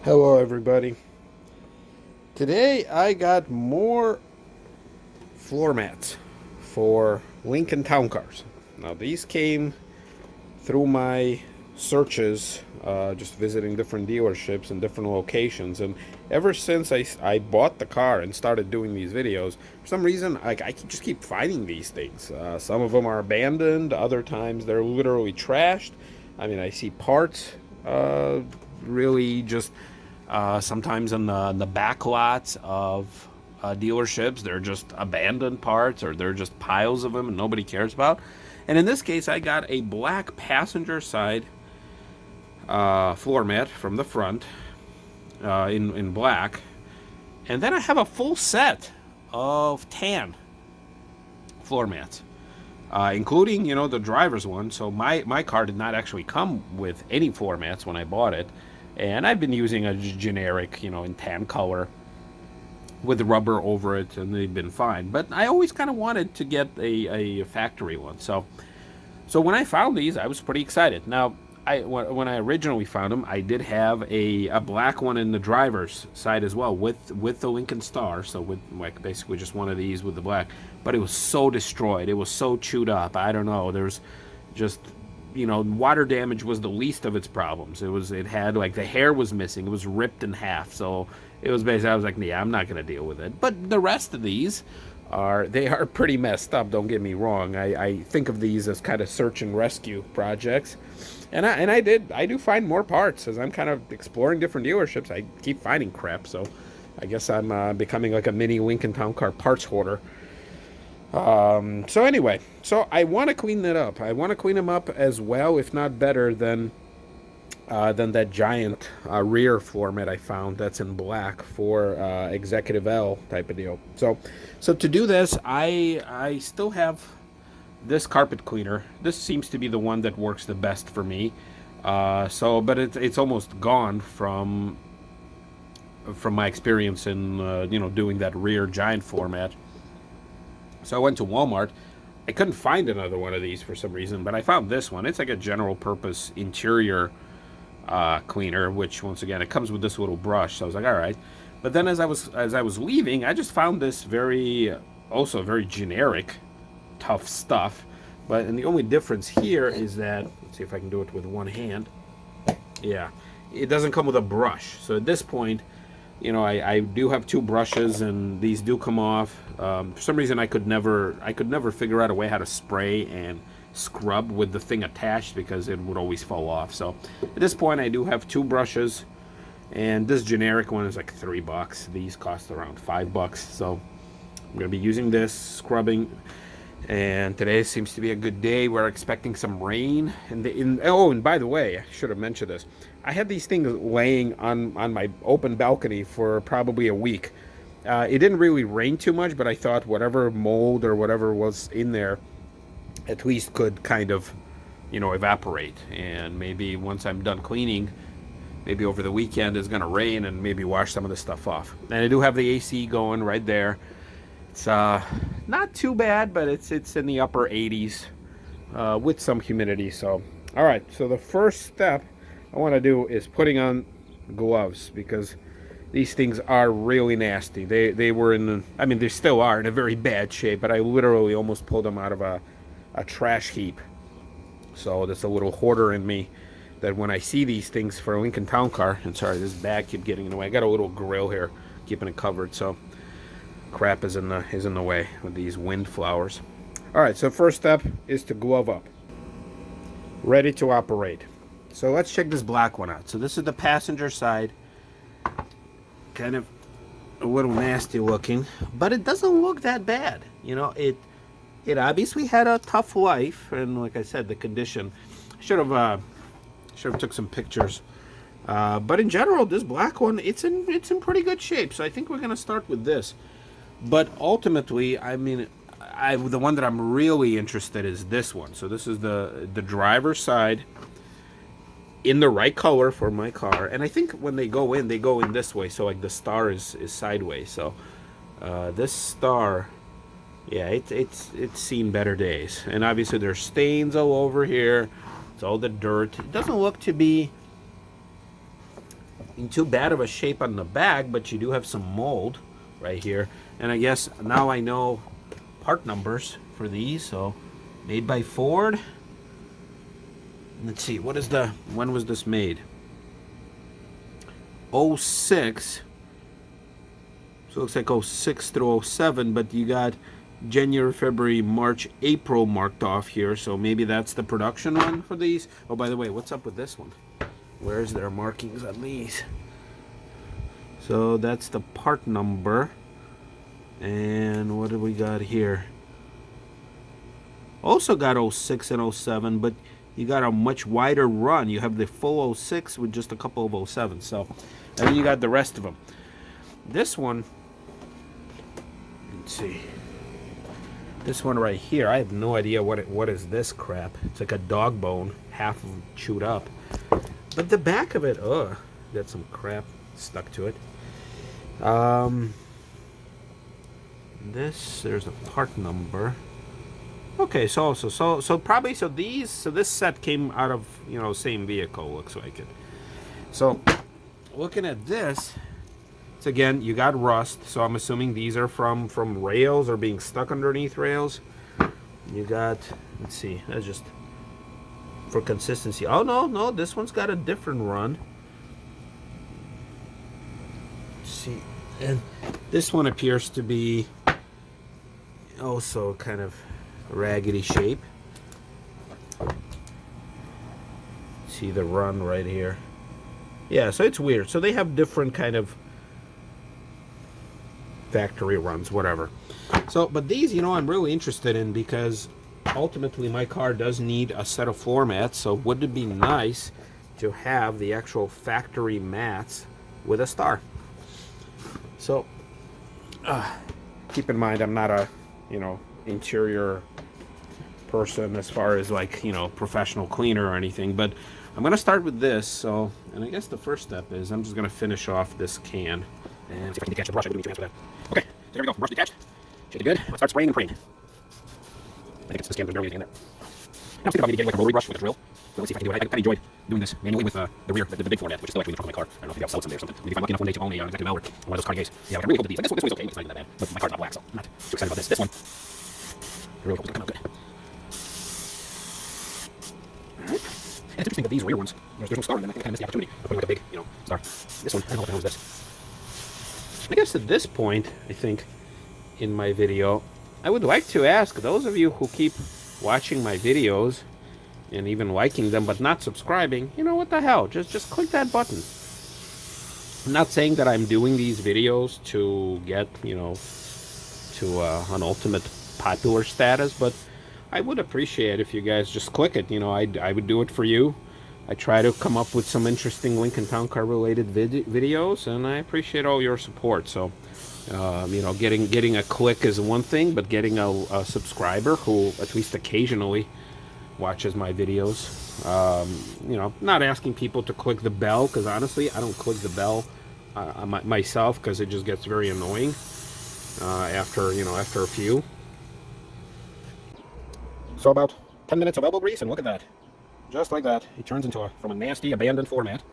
Hello everybody. Today I got more floor mats for Lincoln Town Cars. Now these came through my searches, just visiting different dealerships and different locations, and ever since I bought the car and started doing these videos, for some reason I just keep finding these things. Some of them are abandoned, other times they're literally trashed. I mean, I see parts really just sometimes in the back lots of dealerships. They're just abandoned parts, or they're just piles of them and nobody cares about. And in this case, I got a black passenger side floor mat from the front in black. And then I have a full set of tan floor mats, including, the driver's one. So my car did not actually come with any floor mats when I bought it. And I've been using a generic, in tan color with rubber over it, and they've been fine. But I always kind of wanted to get a factory one. So when I found these, I was pretty excited. Now, when I originally found them, I did have a black one in the driver's side as well, with the Lincoln Star. So with like basically just one of these with the black. But it was so destroyed. It was so chewed up. I don't know. There's just, water damage was the least of its problems. It had, like, the hair was missing. It was ripped in half. So it was basically, I was like, yeah, I'm not going to deal with it. But the rest of these they are pretty messed up, don't get me wrong. I think of these as kind of search and rescue projects. And I do find more parts as I'm kind of exploring different dealerships. I keep finding crap, so I guess I'm becoming like a mini Lincoln Town Car parts hoarder. So anyway, so I want to clean that up. I want to clean them up as well, if not better, than that giant rear floor mat I found that's in black for Executive L type of deal. So to do this, I still have this carpet cleaner. This seems to be the one that works the best for me. But it's almost gone from my experience in doing that rear giant floor mat. So I went to Walmart. I couldn't find another one of these for some reason, but I found this one. It's like a general purpose interior cleaner, which, once again, it comes with this little brush. So I was like, all right. But then as I was leaving, I just found this also very generic, tough stuff. And the only difference here is that, let's see if I can do it with one hand. Yeah, it doesn't come with a brush. So at this point, I do have two brushes, and these do come off. For some reason, I could never figure out a way how to spray and scrub with the thing attached, because it would always fall off. So at this point, I do have two brushes, and this generic one is like $3. These cost around $5. So I'm gonna be using this, scrubbing. And today seems to be a good day. We're expecting some rain. And by the way, I should have mentioned this. I had these things laying on my open balcony for probably a week. It didn't really rain too much, but I thought whatever mold or whatever was in there at least could kind of, evaporate. And maybe once I'm done cleaning, maybe over the weekend it's going to rain and maybe wash some of the stuff off. And I do have the AC going right there. It's not too bad, but it's in the upper 80s with some humidity. So, all right. So the first step I want to do is putting on gloves, because these things are really nasty. They were they still are in a very bad shape, but I literally almost pulled them out of a trash heap. So there's a little hoarder in me that when I see these things for a Lincoln Town Car, and sorry, this bag keeps getting in the way. I got a little grill here keeping it covered, so crap is in the way with these wind flowers. All right, so first step is to glove up. Ready to operate. So let's check this black one out. So this is the passenger side. Kind of a little nasty looking, but it doesn't look that bad. It obviously had a tough life, and like I said, the condition. Should have took some pictures. But in general, this black one, it's in pretty good shape. So I think we're gonna start with this. But ultimately, the one that I'm really interested in is this one. So this is the driver's side in the right color for my car. And I think when they go in this way. So like the star is sideways. So this star, yeah, it's seen better days. And obviously there's stains all over here. It's all the dirt. It doesn't look to be in too bad of a shape on the back, but you do have some mold right here. And I guess now I know part numbers for these. So made by Ford. Let's see, when was this made? 06. So it looks like 06 through 07, but you got January, February, March, April marked off here, so maybe that's the production one for these. Oh, by the way, what's up with this one? Where's their markings on these? So that's the part number. And what do we got here? Also got 06 and 07, but you got a much wider run. You have the full 06 with just a couple of 07. So, and then you got the rest of them. This one, let's see. This one right here, I have no idea what is this crap. It's like a dog bone, half chewed up. But the back of it, got some crap stuck to it. There's a part number. Okay, so this set came out of, same vehicle, looks like it. So looking at this, it's again, you got rust, so I'm assuming these are from rails or being stuck underneath rails. You got, let's see, that's just for consistency. Oh no, this one's got a different run. Let's see, and this one appears to be also kind of raggedy shape. See the run right here. Yeah, so it's weird. So they have different kind of factory runs, whatever. So, but these, I'm really interested in because ultimately my car does need a set of floor mats. So would it be nice to have the actual factory mats with a star? So keep in mind, I'm not a, interior person as far as like, professional cleaner or anything, but I'm going to start with this. So, and I guess the first step is I'm just going to finish off this can and see if I can detach the brush. I didn't need 2 hands for that. Okay, so there we go. Brush detached. Should be good. Let's start spraying and praying. I think this can, there's barely anything in there. Now I'm thinking about maybe getting like a rotary brush with a drill. So let's see if I can do it. I kind of enjoyed doing this manually with the rear, the big floor mat, which is still actually in the trunk of my car. I don't know if maybe I'll sell it someday or something. Maybe if I'm lucky enough one day to own a executive L or one of those Cartiers. Yeah, like I really hope that this one's okay, but it's not even that bad. But my car's not black, so I'm not too excited about this. This one, I really hope it's going to come out good. Alright. And it's interesting that these rear ones, there's no star in them. I think I kind of missed the opportunity of putting like a big, star. This one, I don't know what the hell is this. I guess at this point, I think, in my video, I would like to ask those of you who keep watching my videos and even liking them but not subscribing, what the hell? Just click that button. I'm not saying that I'm doing these videos to get, to an ultimate popular status, but I would appreciate if you guys just click it. I would do it for you. I try to come up with some interesting Lincoln Towncar related videos, and I appreciate all your support. So, getting a click is one thing, but getting a subscriber who at least occasionally watches my videos, not asking people to click the bell, because honestly, I don't click the bell myself, because it just gets very annoying after a few. So about 10 minutes of elbow grease, and look at that. Just like that, it turns into from a nasty, abandoned floor mat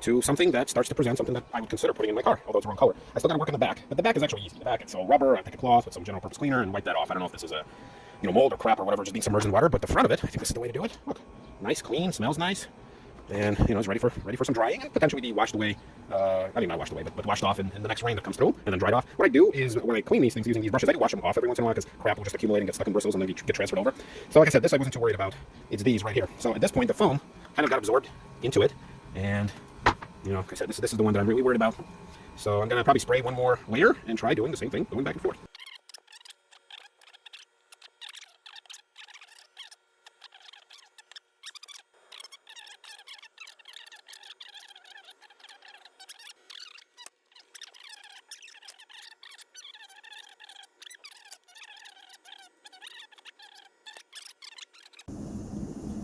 to something that starts to present something that I would consider putting in my car, although it's the wrong color. I still got to work on the back, but the back is actually easy. The back, it's all rubber. I take a cloth with some general purpose cleaner and wipe that off. I don't know if this is a, mold or crap or whatever, just being submerged in water, but the front of it, I think this is the way to do it. Look, nice, clean, smells nice, and it's ready for some drying and potentially be washed away. Not washed away, but washed off in the next rain that comes through, and then dried off. What I do is when I clean these things using these brushes, I do wash them off every once in a while because crap will just accumulate and get stuck in bristles and then get transferred over. So like I said, this I wasn't too worried about. It's these right here. So at this point, the foam kind of got absorbed into it, and like I said, this is the one that I'm really worried about. So I'm gonna probably spray one more layer and try doing the same thing, going back and forth.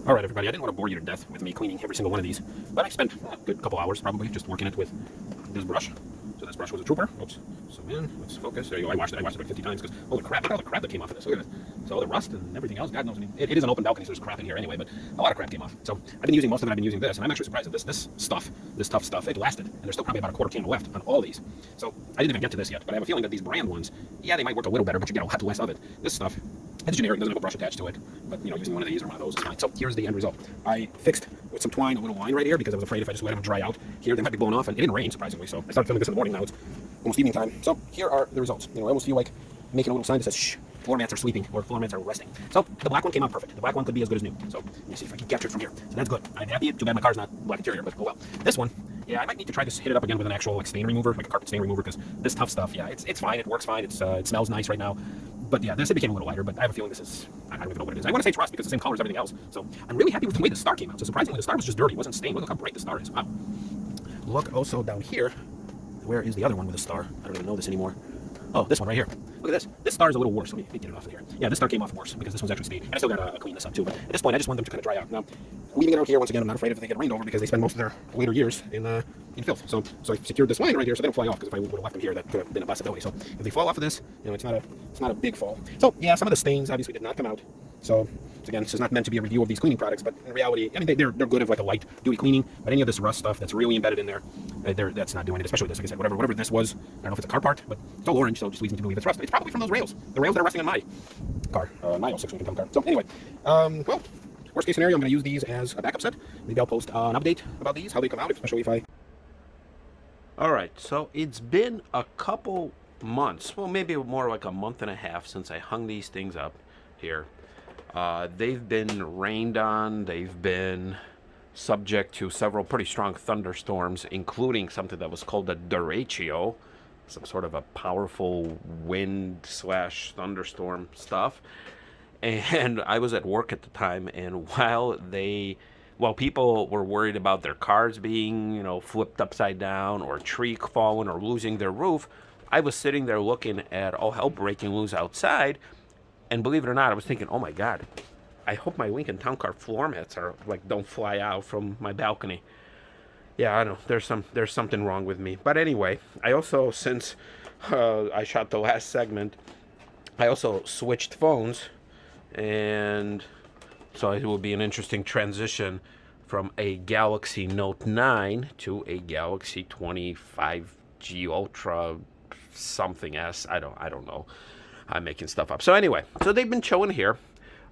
All right, everybody, I didn't want to bore you to death with me cleaning every single one of these, but I spent a good couple hours probably just working it with this brush. So So this brush was a trooper. Oops. Zoom in. Let's focus. There you go. I washed it like 50 times because holy crap! Look at all the crap that came off of this. Look at this. So the rust and everything else. God knows. I mean, it is an open balcony, so there's crap in here anyway. But a lot of crap came off. So I've been using most of it. I've been using this, and I'm actually surprised that this tough stuff, it lasted. And there's still probably about a quarter can left on all these. So I didn't even get to this yet, but I have a feeling that these brand ones, yeah, they might work a little better, but you get a lot less of it. This stuff, it's generic, doesn't have a brush attached to it. But you know, using one of these or one of those is fine. So here's the end result. I fixed with some twine a little line right here because I was afraid if I just let them dry out here, they might be blown off, and it didn't rain surprisingly. So I started filming this in the morning. Now it's almost evening time. So here are the results. You know, I almost feel like making a little sign that says shh. Floor mats are sleeping, or floor mats are resting. So the black one came out perfect. The black one could be as good as new. So let me see if I can capture it from here. So that's good. I'm happy. Too bad my car's not black interior, but oh well. This one, yeah, I might need to try to hit it up again with an actual like stain remover, like a carpet stain remover, because this tough stuff, yeah, it's fine. It works fine. It smells nice right now. But yeah, it became a little lighter. But I have a feeling this is, I don't even know what it is. I want to say it's rust because it's the same color as everything else. So I'm really happy with the way the star came out. So surprisingly, the star was just dirty. It wasn't stained. Look how bright the star is. Wow. Look also down here. Where is the other one with the star? I don't even know this anymore. Oh, this one right here. Look at this. This star is a little worse. Let me get it off of here. Yeah, this star came off worse because this one's actually stained. And I still got to clean this up too. But at this point, I just want them to kind of dry out. Now, leaving it out here, once again, I'm not afraid if they get rained over because they spend most of their later years in filth. So I secured this line right here so they don't fly off, because if I would have left them here, that could have been a possibility. So if they fall off of this, you know, it's not a big fall. So yeah, some of the stains obviously did not come out. So again, this is not meant to be a review of these cleaning products, but in reality, I mean, they're good of like a light duty cleaning. But any of this rust stuff that's really embedded in there, that's not doing it. Especially this, like I said, whatever this was. I don't know if it's a car part, but it's all orange, so it just leads me to believe it's rust. It's probably from those rails, the rails that are resting on my car, my 06 Lincoln Towncar. So anyway, well, worst case scenario, I'm going to use these as a backup set. Maybe I'll post an update about these, how they come out, especially if I. All right, so it's been a couple months, well, maybe more like a month and a half since I hung these things up here. They've been rained on. They've been subject to several pretty strong thunderstorms, including something that was called a derecho, some sort of a powerful wind/thunderstorm stuff. And I was at work at the time, and while people were worried about their cars being, you know, flipped upside down, or a tree falling, or losing their roof, I was sitting there looking at all hell breaking loose outside. And believe it or not, I was thinking, oh my God, I hope my Lincoln Towncar floor mats don't fly out from my balcony. Yeah, I know, there's something wrong with me. But anyway, I also, since I shot the last segment, I also switched phones, and so it will be an interesting transition from a Galaxy Note 9 to a Galaxy 25G Ultra something S. I don't know. I'm making stuff up. So anyway, so they've been chilling here.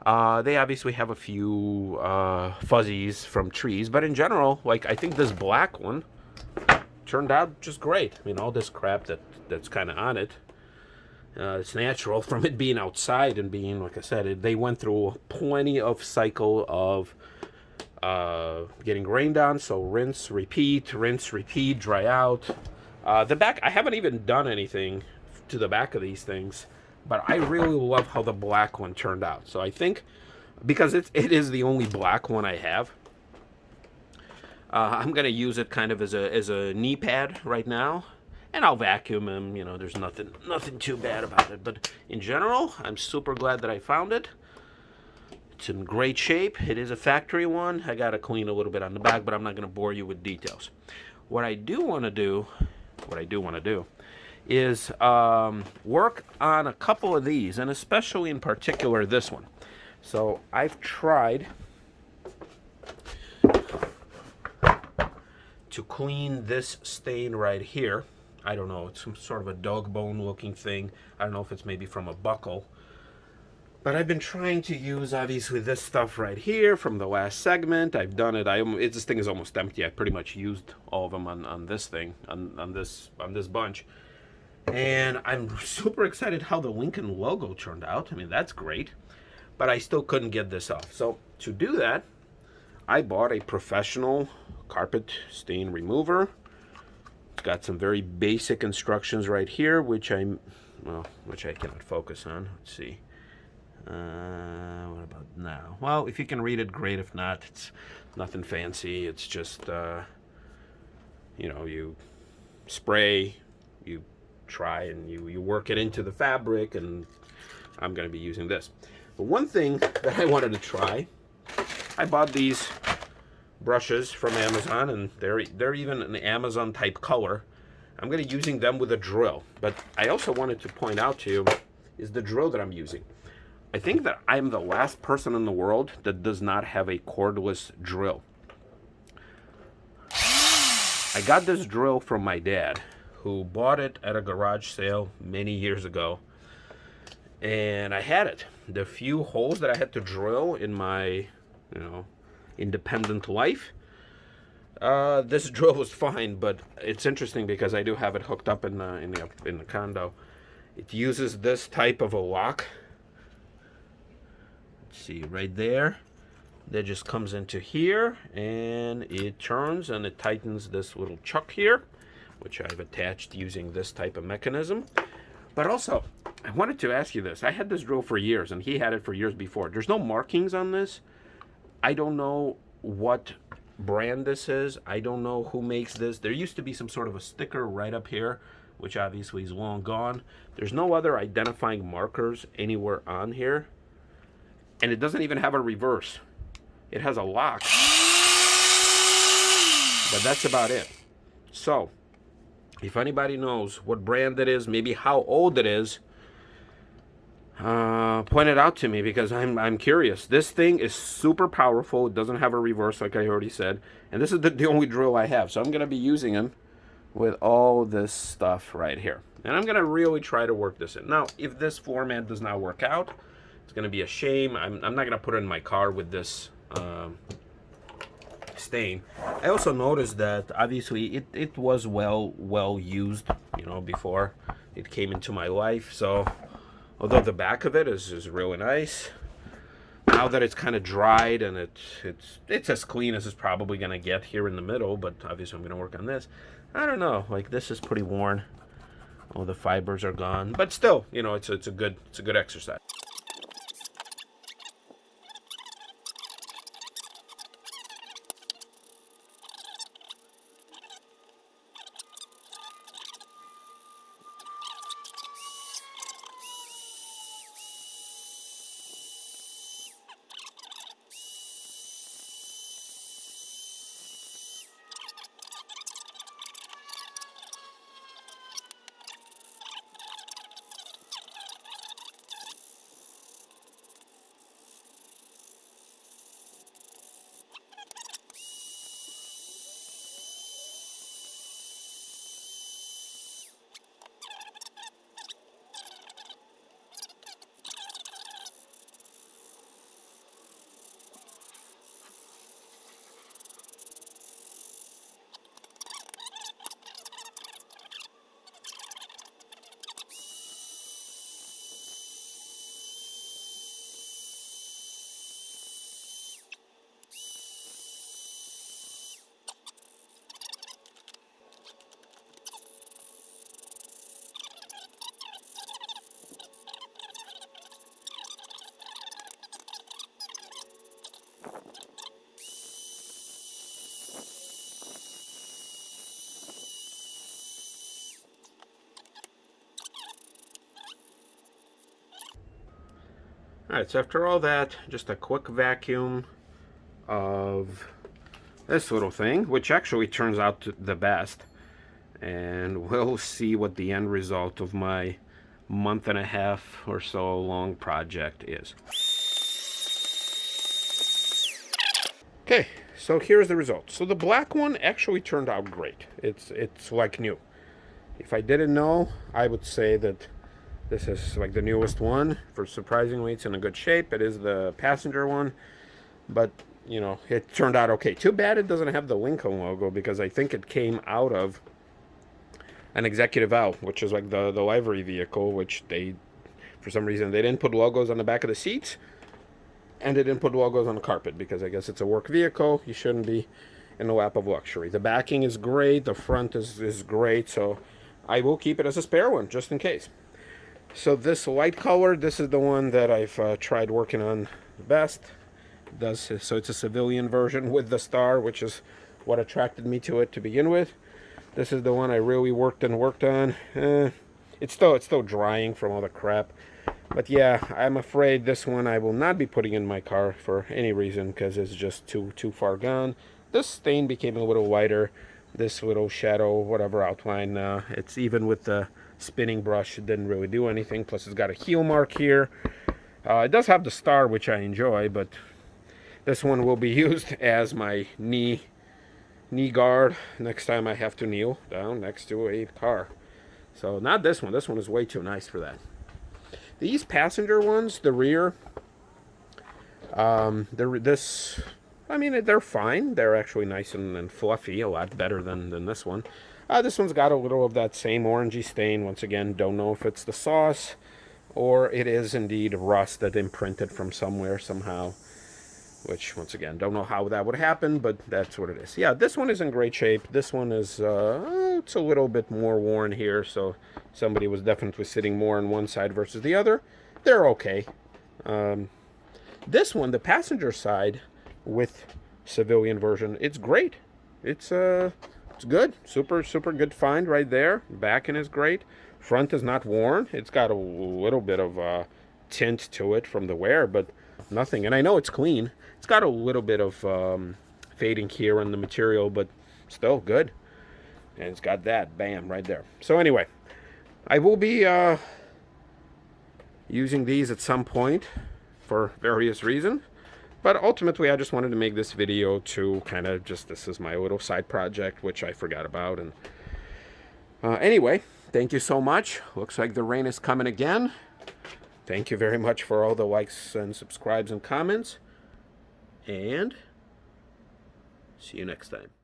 They obviously have a few fuzzies from trees, but in general, like, I think this black one turned out just great. I mean, all this crap that's kind of on it, it's natural from it being outside and being, like I said, they went through plenty of cycle of getting rained on, so rinse, repeat, dry out. The back, I haven't even done anything to the back of these things, but I really love how the black one turned out. So I think, because it is the only black one I have, I'm going to use it kind of as a knee pad right now. And I'll vacuum them. You know, there's nothing too bad about it. But in general, I'm super glad that I found it. It's in great shape. It is a factory one. I got to clean a little bit on the back, but I'm not going to bore you with details. What I do want to do is work on a couple of these, and especially in particular this one. So I've tried to clean this stain right here. I don't know, it's some sort of a dog bone looking thing. I don't know if it's maybe from a buckle. But I've been trying to use, obviously, this stuff right here from the last segment. I've done it. This thing is almost empty. I pretty much used all of them on this thing, on this bunch. And I'm super excited how the Lincoln logo turned out. I mean, that's great. But I still couldn't get this off. So to do that, I bought a professional carpet stain remover. It's got some very basic instructions right here, which I cannot focus on. Let's see. What about now? Well, if you can read it, great. If not, it's nothing fancy. It's just, you spray, you try, and you work it into the fabric, and I'm going to be using this. But one thing that I wanted to try, I bought these brushes from Amazon, and they're even an Amazon type color, I'm going to be using them with a drill. But I also wanted to point out to you is the drill that I'm using. I think that I'm the last person in the world that does not have a cordless drill. I got this drill from my dad, who bought it at a garage sale many years ago. And I had it. The few holes that I had to drill in my, independent life, this drill was fine. But it's interesting because I do have it hooked up in the condo. It uses this type of a lock. Let's see right there. That just comes into here and it turns and it tightens this little chuck here, which I've attached using this type of mechanism. But also, I wanted to ask you this. I had this drill for years, and he had it for years before. There's no markings on this. I don't know what brand this is. I don't know who makes this. There used to be some sort of a sticker right up here, which obviously is long gone. There's no other identifying markers anywhere on here. And it doesn't even have a reverse. It has a lock. But that's about it. So, if anybody knows what brand it is, maybe how old it is, point it out to me because I'm curious. This thing is super powerful. It doesn't have a reverse, like I already said. And this is the only drill I have. So I'm going to be using them with all this stuff right here. And I'm going to really try to work this in. Now, if this floor mat does not work out, it's going to be a shame. I'm not going to put it in my car with this stain. I also noticed that obviously it was well used, before it came into my life. So although the back of it is really nice, now that it's kind of dried and it's as clean as it's probably gonna get here in the middle, but obviously I'm gonna work on this. I don't know, like this is pretty worn. All the fibers are gone, but still, it's a good exercise. Alright, so after all that, just a quick vacuum of this little thing, which actually turns out the best. And we'll see what the end result of my month and a half or so long project is. Okay, so here's the result. So the black one actually turned out great. It's like new. If I didn't know, I would say that this is like the newest one. For surprisingly, it's in a good shape. It is the passenger one, but it turned out okay. Too bad it doesn't have the Lincoln logo because I think it came out of an Executive L, which is like the livery vehicle, which they, for some reason, they didn't put logos on the back of the seats, and they didn't put logos on the carpet because I guess it's a work vehicle. You shouldn't be in the lap of luxury. The backing is great. The front is great. So I will keep it as a spare one just in case. So this light color, this is the one that I've tried working on the best. So it's a civilian version with the star, which is what attracted me to it to begin with. This is the one I really worked on. It's still drying from all the crap. But yeah, I'm afraid this one I will not be putting in my car for any reason because it's just too far gone. This stain became a little lighter, this little shadow, whatever outline. It's even with the spinning brush, it didn't really do anything. Plus it's got a heel mark here. It does have the star, which I enjoy, but this one will be used as my knee guard next time I have to kneel down next to a car. So not this one. This one is way too nice for that. These passenger ones, the rear, they're fine. They're actually nice and fluffy, a lot better than this one. This one's got a little of that same orangey stain. Once again, don't know if it's the sauce or it is indeed rust that imprinted from somewhere somehow. Which, once again, don't know how that would happen, but that's what it is. Yeah, this one is in great shape. This one is, it's a little bit more worn here, so somebody was definitely sitting more on one side versus the other. They're okay. This one, the passenger side with civilian version, it's great. It's good. Super good find right there. Backing is great. Front is not worn. It's got a little bit of tint to it from the wear, but nothing. And I know it's clean. It's got a little bit of fading here on the material, but still good. And it's got that, bam, right there. So anyway, I will be using these at some point for various reasons. But ultimately, I just wanted to make this video to kind of just, this is my little side project, which I forgot about. And anyway, thank you so much. Looks like the rain is coming again. Thank you very much for all the likes and subscribes and comments. And see you next time.